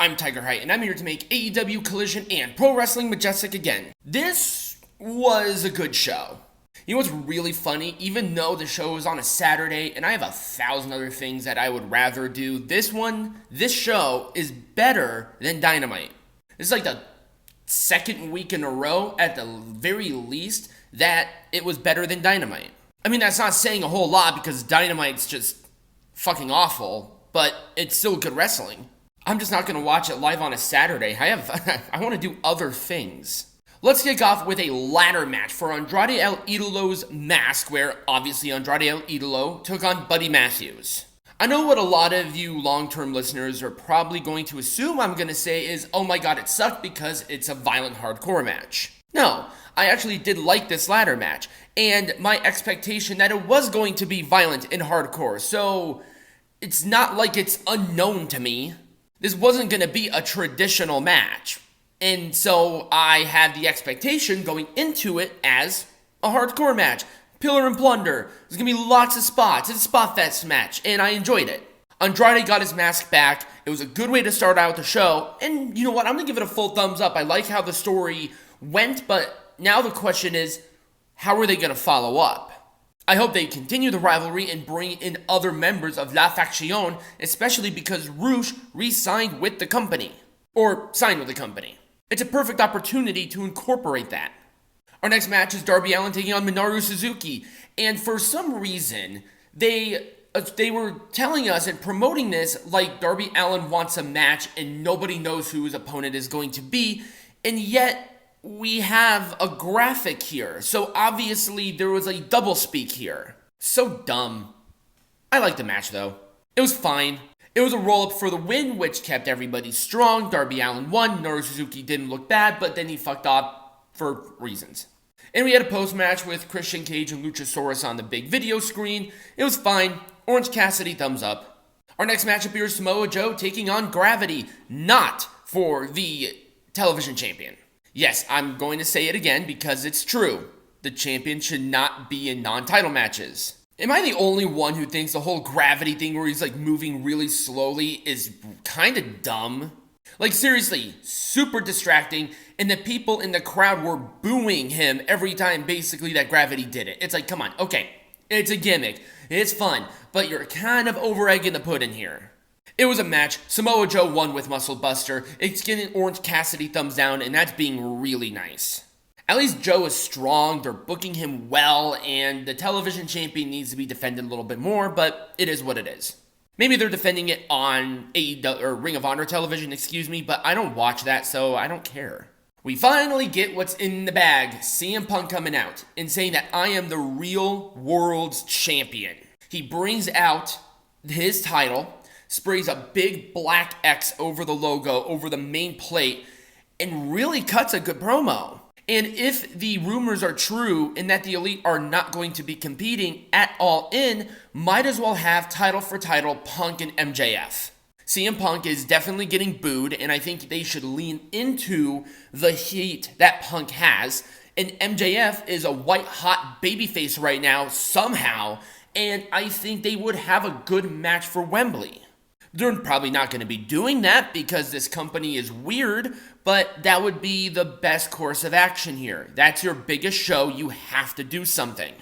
I'm Tiger Height, and I'm here to make AEW Collision and Pro Wrestling Majestic again. This was a good show. You know what's really funny? Even though the show was on a Saturday, and I have 1,000 other things that I would rather do, this show is better than Dynamite. This is like the second week in a row, at the very least, that it was better than Dynamite. I mean, that's not saying a whole lot because Dynamite's just fucking awful, but it's still good wrestling. I'm just not going to watch it live on a Saturday. I want to do other things. Let's kick off with a ladder match for Andrade El Idolo's mask, where obviously Andrade El Idolo took on Buddy Matthews. I know what a lot of you long-term listeners are probably going to assume I'm going to say is, oh my god, it sucked because it's a violent hardcore match. No, I actually did like this ladder match, and my expectation that it was going to be violent and hardcore, so it's not like it's unknown to me. This wasn't going to be a traditional match. And so I had the expectation going into it as a hardcore match. Pillar and plunder. There's going to be lots of spots. It's a spot fest match, and I enjoyed it. Andrade got his mask back. It was a good way to start out the show. And you know what? I'm going to give it a full thumbs up. I like how the story went, but now the question is, how are they going to follow up? I hope they continue the rivalry and bring in other members of La Faction, especially because Rouge re-signed with the company. Or signed with the company. It's a perfect opportunity to incorporate that. Our next match is Darby Allin taking on Minoru Suzuki. And for some reason, they were telling us and promoting this like Darby Allin wants a match and nobody knows who his opponent is going to be. And yet, we have a graphic here, so obviously there was a doublespeak here. So dumb. I liked the match though. It was fine. It was a roll-up for the win, which kept everybody strong. Darby Allin won. Minoru Suzuki didn't look bad, but then he fucked up for reasons. And we had a post-match with Christian Cage and Luchasaurus on the big video screen. It was fine. Orange Cassidy, thumbs up. Our next matchup here is Samoa Joe taking on Gravity, not for the television champion. Yes, I'm going to say it again because it's true. The champion should not be in non-title matches. Am I the only one who thinks the whole Gravity thing where he's like moving really slowly is kind of dumb? Like seriously, super distracting, and the people in the crowd were booing him every time basically that Gravity did it. It's like, come on, okay, it's a gimmick, it's fun, but you're kind of over-egging the pudding here. It was a match. Samoa Joe won with Muscle Buster. It's getting Orange Cassidy thumbs down, and that's being really nice. At least Joe is strong, they're booking him well, and the television champion needs to be defended a little bit more, but it is what it is. Maybe they're defending it on AEW, or Ring of Honor television, but I don't watch that, so I don't care. We finally get what's in the bag, CM Punk coming out, and saying that I am the real world's champion. He brings out his title, sprays a big black X over the logo, over the main plate, and really cuts a good promo. And if the rumors are true and that the Elite are not going to be competing at All In, might as well have title for title Punk and MJF. CM Punk is definitely getting booed, and I think they should lean into the heat that Punk has. And MJF is a white-hot babyface right now, somehow, and I think they would have a good match for Wembley. They're probably not going to be doing that because this company is weird, but that would be the best course of action here. That's your biggest show, you have to do something.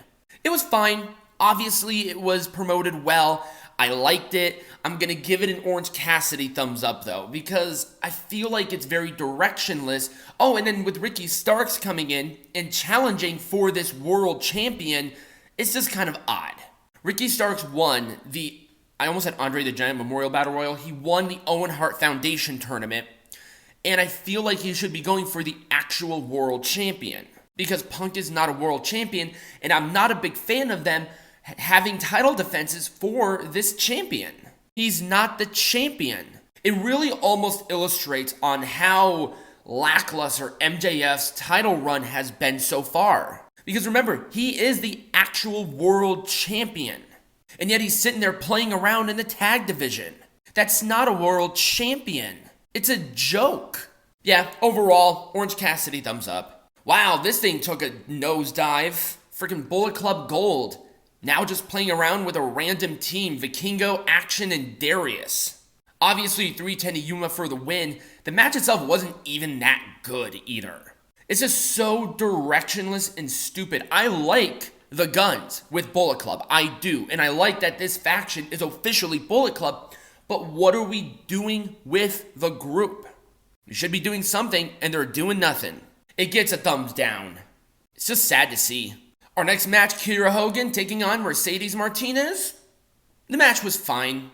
It was fine. Obviously, it was promoted well. I liked it. I'm going to give it an Orange Cassidy thumbs up, though, because I feel like it's very directionless. Oh, and then with Ricky Starks coming in and challenging for this world champion, it's just kind of odd. Ricky Starks won I almost had Andre the Giant Memorial Battle Royal. He won the Owen Hart Foundation tournament, and I feel like he should be going for the actual world champion, because Punk is not a world champion, and I'm not a big fan of them having title defenses for this champion. He's not the champion. It really almost illustrates on how lackluster MJF's title run has been so far. Because remember, he is the actual world champion. And yet he's sitting there playing around in the tag division. That's not a world champion. It's a joke. Yeah, overall, Orange Cassidy thumbs up. Wow, this thing took a nosedive. Freaking Bullet Club Gold. Now just playing around with a random team, Vikingo, Action, and Darius. Obviously, 310 to Yuma for the win. The match itself wasn't even that good either. It's just so directionless and stupid. I like the Guns with Bullet Club. I do. And I like that this faction is officially Bullet Club. But what are we doing with the group? We should be doing something, and they're doing nothing. It gets a thumbs down. It's just sad to see. Our next match, Kiera Hogan taking on Mercedes Martinez. The match was fine.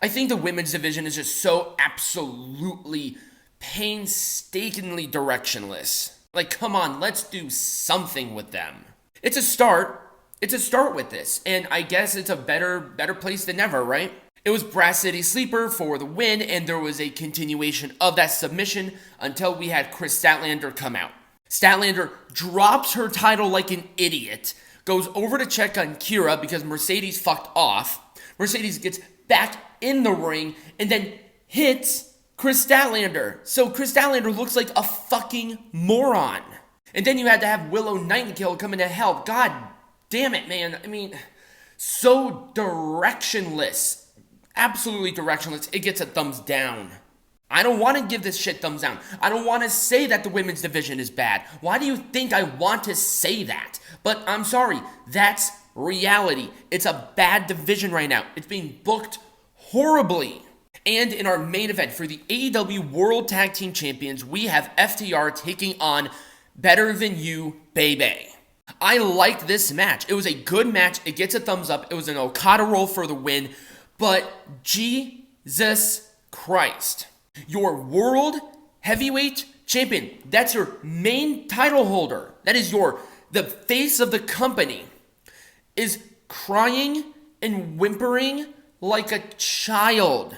I think the women's division is just so absolutely painstakingly directionless. Like, come on, let's do something with them. It's a start. It's a start with this. And I guess it's a better place than ever, right? It was Brass City Sleeper for the win, and there was a continuation of that submission until we had Chris Statlander come out. Statlander drops her title like an idiot, goes over to check on Kiera because Mercedes fucked off. Mercedes gets back in the ring and then hits Chris Statlander. So Chris Statlander looks like a fucking moron. And then you had to have Willow Nightingale come in to help. God damn it, man. I mean, so directionless. Absolutely directionless. It gets a thumbs down. I don't want to give this shit thumbs down. I don't want to say that the women's division is bad. Why do you think I want to say that? But I'm sorry, that's reality. It's a bad division right now. It's being booked horribly. And in our main event for the AEW World Tag Team Champions, we have FTR taking on Better Than You, Baby. I liked this match. It was a good match. It gets a thumbs up. It was an Okada roll for the win. But Jesus Christ, your World Heavyweight Champion, that's your main title holder, that is the face of the company, is crying and whimpering like a child.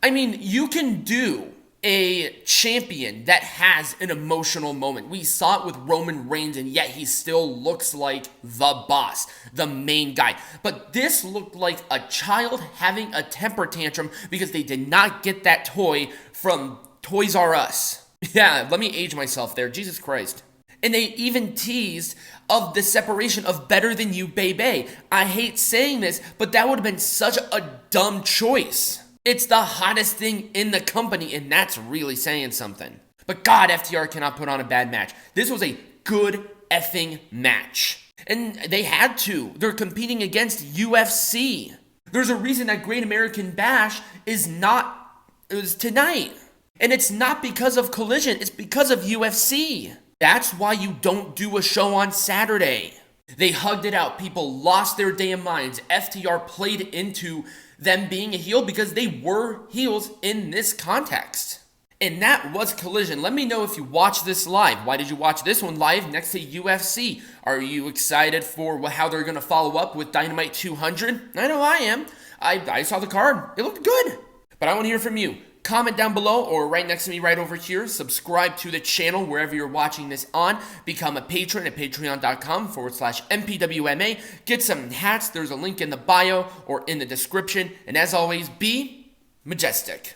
I mean, you can do a champion that has an emotional moment. We saw it with Roman Reigns, and yet he still looks like the boss, the main guy. But this looked like a child having a temper tantrum because they did not get that toy from Toys R Us. Yeah, let me age myself there. Jesus Christ. And they even teased of the separation of Better Than You, Baby. I hate saying this, but that would have been such a dumb choice. It's the hottest thing in the company, and that's really saying something. But God, FTR cannot put on a bad match. This was a good effing match. And they had to. They're competing against UFC. There's a reason that Great American Bash is tonight. And it's not because of Collision, it's because of UFC. That's why you don't do a show on Saturday. They hugged it out. People lost their damn minds. FTR played into them being a heel because they were heels in this context. And that was Collision. Let me know if you watched this live. Why did you watch this one live next to UFC? Are you excited for how they're going to follow up with Dynamite 200? I know I am. I saw the card. It looked good. But I want to hear from you. Comment down below or right next to me right over here. Subscribe to the channel wherever you're watching this on. Become a patron at patreon.com/MPWMA. Get some hats. There's a link in the bio or in the description. And as always, be majestic.